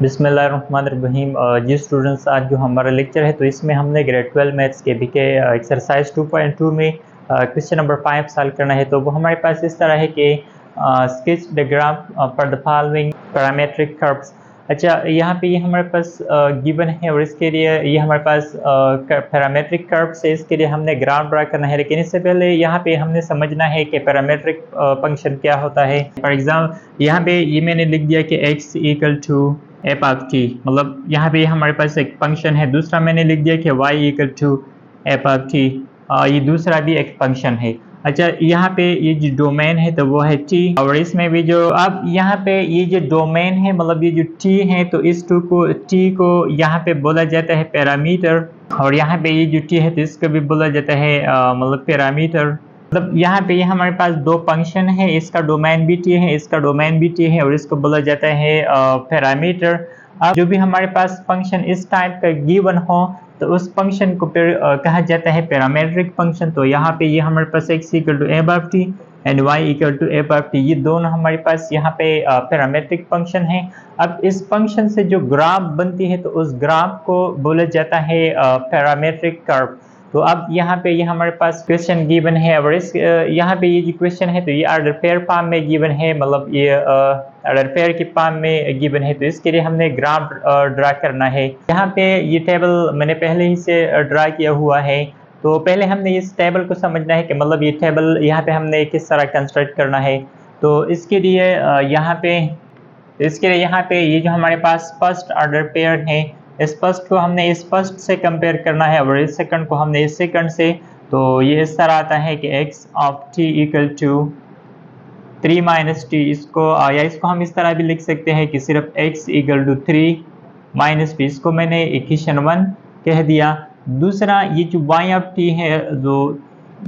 बिस्मिल्लाहिर्रहमानिर्रहीम। जी स्टूडेंट्स, आज जो हमारा लेक्चर है तो इसमें हमने ग्रेड 12 मैथ्स के बीके एक्सरसाइज 2.2 में क्वेश्चन नंबर 5 सॉल्व करना है। तो वो हमारे पास इस तरह है कि sketch the graph for the following parametric curves. अच्छा, यहाँ पे ये हमारे पास गिवन है और इसके लिए ये हमारे पास पैरामीट्रिक कर्व से इसके लिए हमने ग्राफ ड्रा करना है। लेकिन इससे पहले यहाँ पे हमने समझना है कि पैरामीट्रिक फंक्शन क्या होता है। फॉर एग्जाम्पल यहाँ पे ये मैंने लिख दिया कि x equal to f of t, मतलब यहाँ पे हमारे पास एक फंक्शन है। दूसरा मैंने लिख दिया कि y equal to f of t, ये दूसरा भी एक फंक्शन है। अच्छा, यहाँ पे ये जो डोमेन है तो वो है t, और इसमें भी जो अब यहाँ पे ये जो डोमेन है मतलब ये जो t है तो इस t को यहाँ पे बोला जाता है पैरामीटर, और यहाँ पे ये जो t है तो इसको भी बोला जाता है मतलब पैरामीटर। मतलब यहाँ पे ये हमारे पास दो फंक्शन है, इसका डोमेन भी t है, इसका डोमेन भी t है और इसको बोला जाता है पैरामीटर। अब जो भी हमारे पास फंक्शन इस टाइप का गिवन हो तो उस फंक्शन को फिर कहा जाता है पैरामीट्रिक फंक्शन। तो यहाँ पे ये हमारे पास x equal to f of t and y equal to f of t, ये दोनों हमारे पास यहाँ पे पैरामीट्रिक फंक्शन है। अब इस फंक्शन से जो ग्राफ बनती है तो उस ग्राफ को बोला जाता है पैरामीट्रिक कर्व। तो अब यहाँ पे ये हमारे पास क्वेश्चन गिवन है और इस यहाँ पे ये जो क्वेश्चन है तो ये ऑर्डर पेयर फॉर्म में गिवन है, मतलब ये ऑर्डर पेयर के फॉर्म में गिवन है। तो इसके लिए हमने ग्राफ ड्रा करना है। यहाँ पे ये टेबल मैंने पहले ही से ड्रा किया हुआ है। तो पहले हमने इस टेबल को समझना है कि मतलब ये टेबल यहाँ पे हमने किस तरह कंस्ट्रक्ट करना है। तो इसके लिए यहाँ पे ये जो हमारे पास फर्स्ट ऑर्डर पेयर है, इस फर्स्ट को हमने इस फर्स्ट से कंपेयर करना है और इस सेकंड को हमने इस सेकंड से। तो ये इस तरह आता है कि x of t equal to 3 minus t, इसको हम इस तरह भी लिख सकते हैं कि सिर्फ x equal to 3 minus t, इसको मैंने इक्वेशन 1 कह दिया। दूसरा ये जो y ऑफ t है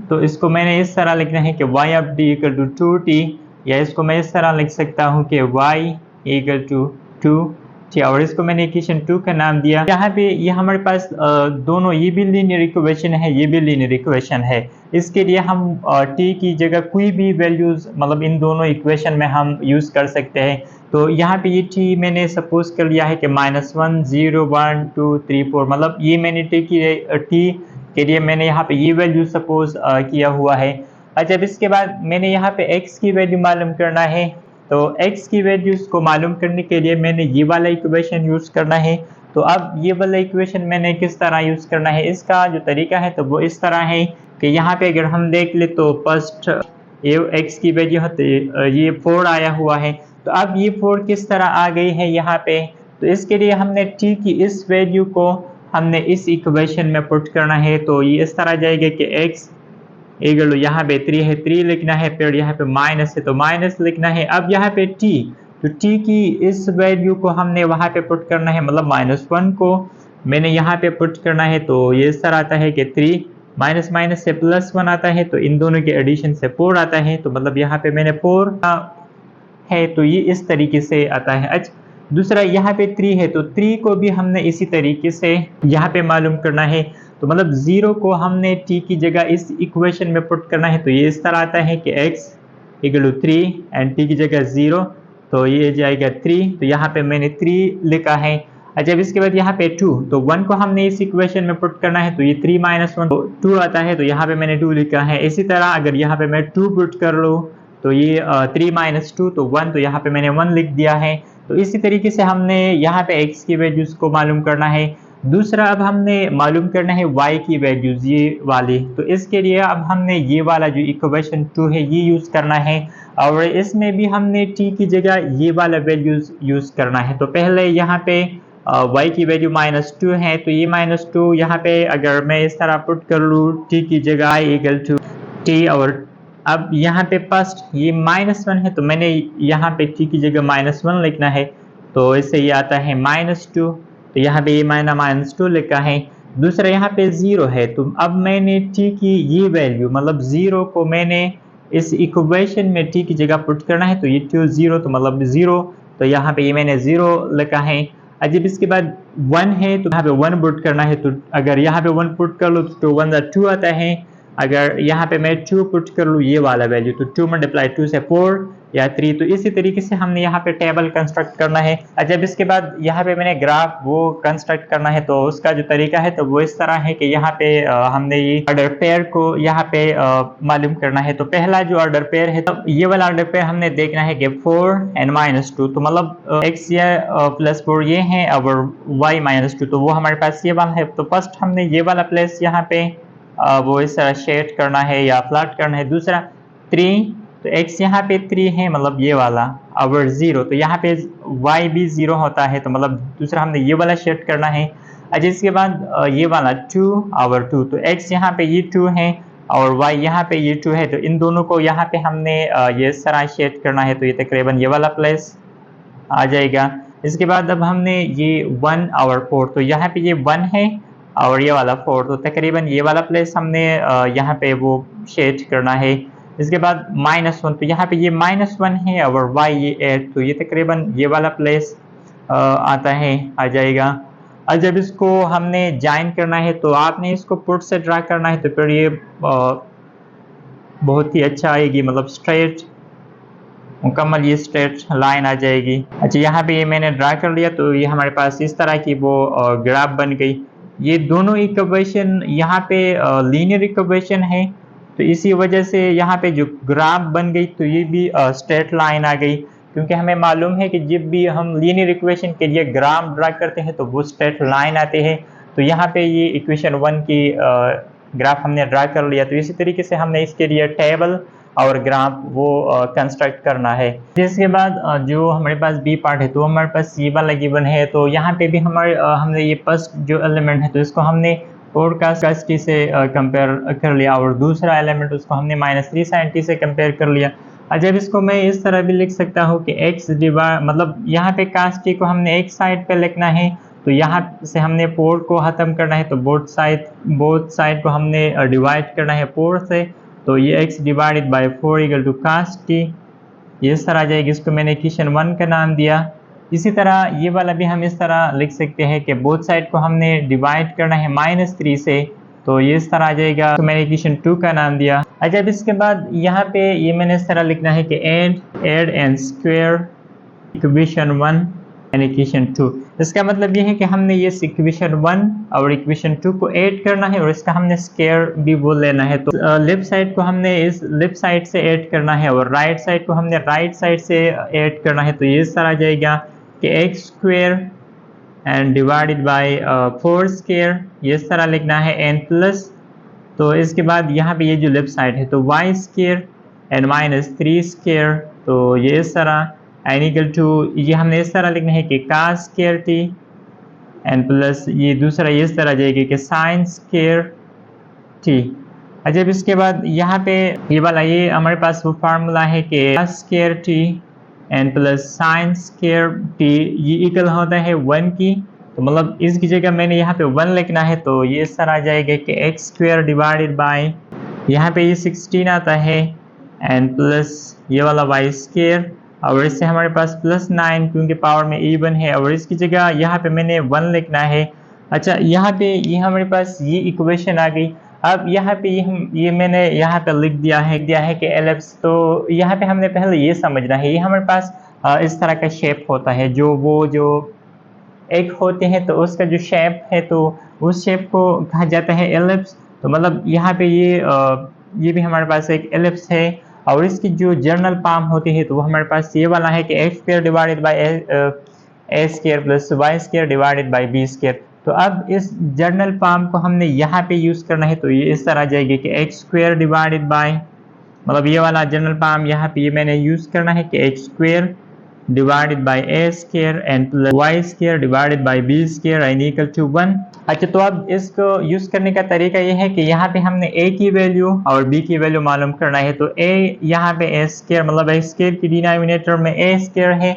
तो इसको मैंने इस तरह लिखना है कि y of t equal to 2t, या इसको मैं इस तरह लिख सकता हूँ कि y इक्वल टू 2t, और इसको मैंने इक्वेशन 2 का नाम दिया। यहाँ पे ये हमारे पास दोनों, ये भी लीनियर इक्वेशन है, ये भी लीनियर इक्वेशन है। इसके लिए हम t की जगह कोई भी वैल्यूज मतलब इन दोनों इक्वेशन में हम यूज कर सकते हैं। तो यहाँ पे ये t मैंने सपोज कर लिया है कि -1 0 1 2 3 4, मतलब ये मैंने t के लिए मैंने यहाँ पे ये वैल्यू सपोज किया हुआ है। अच्छा, अब इसके बाद मैंने यहाँ पे x की वैल्यू मालूम करना है। तो x की वैल्यूज को मालूम करने के लिए मैंने ये वाला इक्वेशन यूज करना है। तो अब ये वाला इक्वेशन मैंने किस तरह यूज करना है, इसका जो तरीका है तो वो इस तरह है कि यहाँ पे अगर हम देख ले तो फर्स्ट ये x की वैल्यू है ये 4 आया हुआ है। तो अब ये 4 किस तरह आ गई है यहाँ पे, तो इसके लिए हमने t की इस वैल्यू को हमने इस इक्वेशन में पुट करना है। तो ये इस तरह जाएगा कि x इक्वल यहाँ पे 3 है, 3 लिखना है, फिर यहाँ पे माइनस है तो माइनस लिखना है। अब यहाँ पे t, तो t की इस वैल्यू को हमने वहाँ पे पुट करना है, मतलब -1 को मैंने यहाँ पे पुट करना है। तो ये इस तरह आता है कि 3 माइनस माइनस से +1 आता है, तो इन दोनों के एडिशन से 4 आता है। तो मतलब यहाँ पे मैंने 4 है, तो ये इस तरीके से आता है। अच्छा, दूसरा यहाँ पे 3 है, तो 3 को भी हमने इसी तरीके से यहाँ पे मालूम करना है। तो मतलब 0 को हमने t की जगह इस इक्वेशन में पुट करना है। तो ये इस तरह आता है कि x equal to 3 and t की जगह 0, तो ये जाएगा 3। तो यहाँ पे मैंने 3 लिखा है। अच्छा, इसके बाद यहाँ पे 2, तो 1 को हमने इस इक्वेशन में पुट करना है। तो ये 3 माइनस 1 तो 2 आता है, तो यहाँ पे मैंने 2 लिखा है। इसी तरह अगर यहाँ पे मैं 2 पुट कर लूँ तो ये 3 माइनस 2 तो 1, तो यहाँ पे मैंने 1 लिख दिया है। तो इसी तरीके से हमने यहाँ पे x की वैल्यूज को मालूम करना है। दूसरा अब हमने मालूम करना है y की वैल्यूज, ये वाली। तो इसके लिए अब हमने ये वाला जो इक्वेशन 2 है ये यूज करना है, और इसमें भी हमने t की जगह ये वाला वैल्यूज यूज करना है। तो पहले यहाँ पे y की वैल्यू -2 है, तो ये -2 यहाँ पे अगर मैं इस तरह पुट कर लूँ t की जगह y इक्वल टू t, और अब यहाँ पे फर्स्ट ये -1 है, तो मैंने यहाँ पे t की जगह -1 लिखना है। तो इससे ये आता है -2, तो यहाँ पे ये मैंने -2 लिखा है। दूसरा यहाँ पे 0 है, तो अब मैंने t की ये वैल्यू मतलब 0 को मैंने इस इक्वेशन में t की जगह पुट करना है। तो ये 2 0, तो मतलब 0, तो यहाँ पे ये मैंने 0 लिखा है। जब इसके बाद 1 है तो यहाँ पे 1 पुट करना है। तो अगर यहाँ पे 1 पुट कर लो तो 1 2 आता है। अगर यहाँ पे मैं 2 पुट कर लूँ ये वाला वैल्यू, तो 2 × 2 से 4, या 3। तो इसी तरीके से हमने यहाँ पे टेबल कंस्ट्रक्ट करना है। जब इसके बाद यहाँ पे मैंने ग्राफ वो कंस्ट्रक्ट करना है तो उसका जो तरीका है तो वो इस तरह है कि यहाँ पे हमने ये ऑर्डर पेयर को यहाँ पे मालूम करना है। तो पहला जो ऑर्डर पेयर है तो ये वाला ऑर्डर पेयर हमने देखना है कि 4 and -2, तो मतलब x या +4 ये है और y -2, तो वो हमारे पास ये वाला है। तो फर्स्ट हमने ये वाला प्लेस यहाँ पे वो इस तरह शेड करना है या प्लॉट करना है। दूसरा 3, तो x यहाँ पे 3 है मतलब ये वाला, और 0, तो यहाँ पे y भी 0 होता है, तो मतलब दूसरा हमने ये वाला शेड करना है। अच्छा इसके बाद ये वाला 2 और 2, तो x यहाँ पे ये 2 है और y यहाँ पे ये 2 है, तो इन दोनों को यहाँ पे हमने ये इस तरह शेड करना है। तो ये तकरीबन ये वाला प्लेस आ जाएगा। इसके बाद अब हमने ये 1 और 4, तो यहाँ पे ये 1 है और ये वाला 4, तो तकरीबन ये वाला प्लेस हमने यहाँ पे वो शेड करना है। इसके बाद -1, तो यहाँ पे ये -1 है और y ये 8, तो ये तकरीबन ये वाला प्लेस आता है, आ जाएगा। और जब इसको हमने ज्वाइन करना है तो आपने इसको पुट से ड्रा करना है, तो फिर ये बहुत ही अच्छा आएगी, मतलब स्ट्रेट मुकम्मल ये स्ट्रेट लाइन आ जाएगी। अच्छा यहाँ पे ये मैंने ड्रा कर लिया, तो ये हमारे पास इस तरह की वो ग्राफ बन गई। ये दोनों इक्वेशन यहाँ पे लीनियर इक्वेशन है, तो इसी वजह से यहाँ पे जो ग्राफ बन गई तो ये भी स्ट्रेट लाइन आ गई, क्योंकि हमें मालूम है कि जब भी हम लीनियर इक्वेशन के लिए ग्राफ ड्रा करते हैं तो वो स्ट्रेट लाइन आते हैं। तो यहाँ पे ये इक्वेशन 1 की ग्राफ हमने ड्रा कर लिया। तो इसी तरीके से हमने इसके लिए टेबल और ग्राफ वो कंस्ट्रक्ट करना है। जिसके बाद जो हमारे पास बी पार्ट है तो हमारे पास ये वाला गिवन है, तो यहाँ पे भी हमने ये फर्स्ट जो एलिमेंट है तो इसको हमने फोरकास्ट से कंपेयर कर लिया, और दूसरा एलिमेंट उसको हमने -3 sin t से कंपेयर कर लिया। जब इसको मैं इस तरह भी लिख सकता हूँ कि x डिवाइड, मतलब यहाँ पे कास्ट t को हमने एक साइड पे लिखना है, तो यहाँ से हमने 4 को ख़त्म करना है, तो बोथ साइड को हमने डिवाइड करना है 4 से, तो ये x divided by 4 equal to cos t, ये इस तरह आ जाएगी। इसको मैंने इक्वेशन 1 का नाम दिया। इसी तरह ये वाला भी हम इस तरह लिख सकते हैं कि बोथ साइड को हमने डिवाइड करना है -3 से, तो ये इस तरह आ जाएगा, तो मैंने इक्वेशन 2 का नाम दिया। अच्छा इसके बाद यहाँ पे ये मैंने इस तरह लिखना है कि add and square equation 1 and equation 2। इसका मतलब ये है कि हमने ये इक्वेशन 1 और इक्वेशन 2 को ऐड करना है और इसका हमने स्क्वायर भी वो लेना है। तो लेफ्ट साइड को हमने इस लेफ्ट साइड से ऐड करना है और राइट साइड को हमने राइट साइड से ऐड करना है, तो ये इस तरह आ जाएगा कि x square and divided by 4 square, ये इस तरह लिखना है, एन प्लस, तो इसके बाद यहाँ पे ये जो लेफ्ट साइड है तो y स्क्वायर एंड -3 स्क्वायर, तो ये इस तरह एन इक्वल टू, ये हमने इस तरह लिखना है कि cos square t and plus ये दूसरा ये इस तरह जाएगी कि sin स्क्वायर t। जब इसके बाद यहाँ पे ये वाला ये हमारे पास वो फार्मूला है कि cos square t and plus sine square t ये इक्वल होता है 1 की, तो मतलब इसकी जगह मैंने यहाँ पे 1 लिखना है, तो ये इस तरह आ जाएगा कि x स्क्वायर डिवाइडेड बाय यहाँ पे ये 16 आता है एंड प्लस ये वाला y स्क्वायर, और इससे हमारे पास +9 क्योंकि पावर में इवन है, और इसकी जगह यहाँ पे मैंने 1 लिखना है। अच्छा यहाँ पे ये हमारे पास ये इक्वेशन आ गई। अब यहाँ पे ये मैंने यहाँ पे लिख दिया है कि एलिप्स, तो यहाँ पे हमने पहले ये समझना है, ये हमारे पास इस तरह का शेप होता है, जो एक होते हैं तो उसका जो शेप है तो उस शेप को कहा जाता है एलिप्स। तो मतलब यहाँ पे ये भी हमारे पास एक एलिप्स है, और इसकी जो जर्नल फॉर्म होती है तो वो हमारे पास ये वाला है कि x square divided by a square plus y square divided by b square. तो अब इस जर्नल फॉर्म को हमने यहाँ पे यूज़ करना है, तो ये इस तरह आ जाएगी कि x स्क्वायर डिवाइडेड बाई, मतलब ये वाला जर्नल फॉर्म यहाँ पे ये मैंने यूज़ करना है कि x square divided by a square and plus y square divided by b square and equal to 1। अच्छा तो अब इसको यूज़ करने का तरीका ये है कि यहाँ पे हमने a की वैल्यू और b की वैल्यू मालूम करना है। तो a यहाँ पे a स्क्वायर, मतलब a स्क्वायर की डिनोमिनेटर में a स्क्वायर है,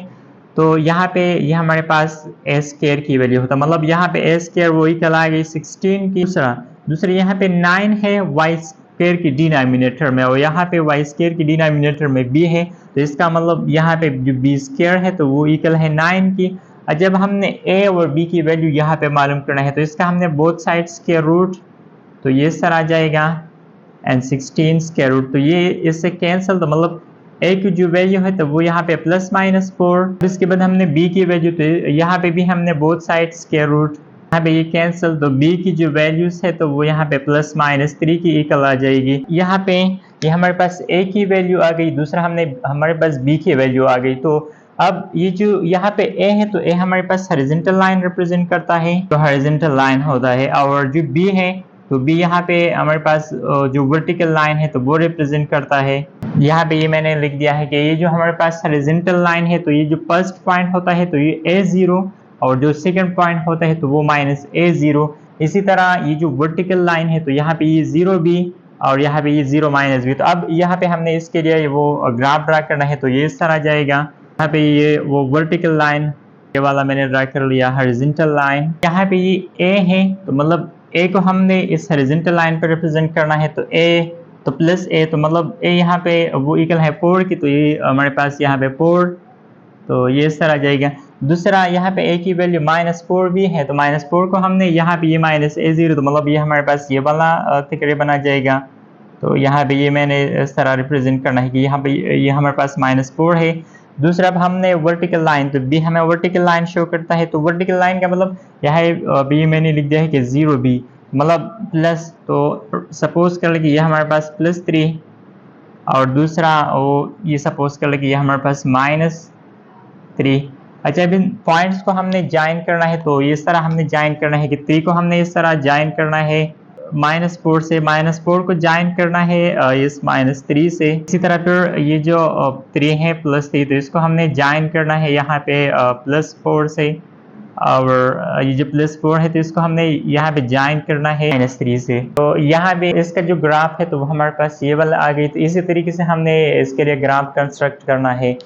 तो यहाँ पे ये हमारे पास a स्क्वायर की वैल्यू होता है, मतलब यहाँ पे a स्क्वायर वो इक्वल आ गई 16 की। दूसरा यहाँ पे 9 है y स्क्वायर की डिनोमिनेटर में, और यहाँ पे y स्क्वायर की डिनोमिनेटर में b है, तो इसका मतलब यहाँ पे जो b स्क्वायर है तो वो इक्वल है 9 की। और जब हमने a और b की वैल्यू यहाँ पे मालूम करना है तो इसका हमने बोथ साइड्स के रूट, तो ये इस तरह आ जाएगा एंड 16 स्क्वायर रूट, तो ये इससे कैंसिल, तो मतलब ए की जो वैल्यू है तो वो यहाँ पे प्लस माइनस 4। इसके बाद हमने बी की वैल्यू, तो यहाँ पे भी हमने बोथ साइड स्क्वायर रूट, यहाँ पे ये कैंसिल, तो बी की जो वैल्यूज है तो वो यहाँ पे प्लस माइनस 3 की इक्वल आ जाएगी। यहाँ पे ये हमारे पास ए की वैल्यू आ गई, दूसरा हमारे पास बी की वैल्यू आ गई। तो अब ये जो यहाँ पे ए है तो ए हमारे पास हॉरिजॉन्टल लाइन रिप्रेजेंट करता है, तो हॉरिजॉन्टल लाइन होता है, और जो बी है तो बी यहाँ पे हमारे पास जो वर्टिकल लाइन है तो वो रिप्रेजेंट करता है। यहाँ पे ये मैंने लिख दिया है कि ये जो हमारे पास हॉरिजॉन्टल लाइन है तो ये जो फर्स्ट पॉइंट होता है तो ये A0, और जो सेकंड पॉइंट होता है तो वो माइनस A0। इसी तरह ये जो वर्टिकल लाइन है तो यहाँ पे ये 0B और यहाँ पे ये 0 माइनस B। तो अब यहाँ पे हमने इसके लिए वो ग्राफ ड्रा करना है, तो ये इस तरह जाएगा। यहाँ पे ये वो वर्टिकल लाइन ये वाला मैंने ड्रा कर लिया, हॉरिजॉन्टल लाइन। यहाँ पे ये A है तो मतलब A को हमने इस हॉरिजॉन्टल लाइन पर रिप्रेजेंट करना है, तो A तो प्लस A, तो मतलब A यहाँ पे वो इक्वल है 4 की, तो ये हमारे पास यहाँ पे 4, तो ये इस तरह जाएगा। दूसरा यहाँ पे A की वैल्यू माइनस 4 भी है, तो माइनस 4 को हमने यहाँ पे ये माइनस A0, तो मतलब ये हमारे पास ये वाला फिक्र बना जाएगा। तो यहाँ पे ये मैंने इस तरह रिप्रेजेंट करना है कि यहाँ पे ये हमारे पास माइनस 4 है। दूसरा अब हमने वर्टिकल लाइन, तो B हमें वर्टिकल लाइन शो करता है, तो वर्टिकल लाइन का मतलब यहाँ B मैंने लिख दिया है कि 0B मतलब प्लस, तो सपोज कर ले कि ये हमारे पास प्लस 3, और दूसरा वो ये सपोज कर ले कि ये हमारे पास माइनस 3। अच्छा, अब इन पॉइंट्स को हमने ज्वाइन करना है, तो इस तरह हमने ज्वाइन करना है कि 3 को हमने इस तरह ज्वाइन करना है माइनस 4 से, माइनस 4 को ज्वाइन करना है इस माइनस 3 से। इसी तरह फिर ये जो 3 है प्लस 3, तो इसको हमने ज्वाइन करना है यहाँ पे प्लस 4 से, और ये जो प्लस 4 है तो इसको हमने यहाँ पे ज्वाइन करना है माइनस 3 से। तो यहाँ पे इसका जो ग्राफ है तो वो हमारे पास ये वाला आ गई। तो इसी तरीके से हमने इसके लिए ग्राफ कंस्ट्रक्ट करना है।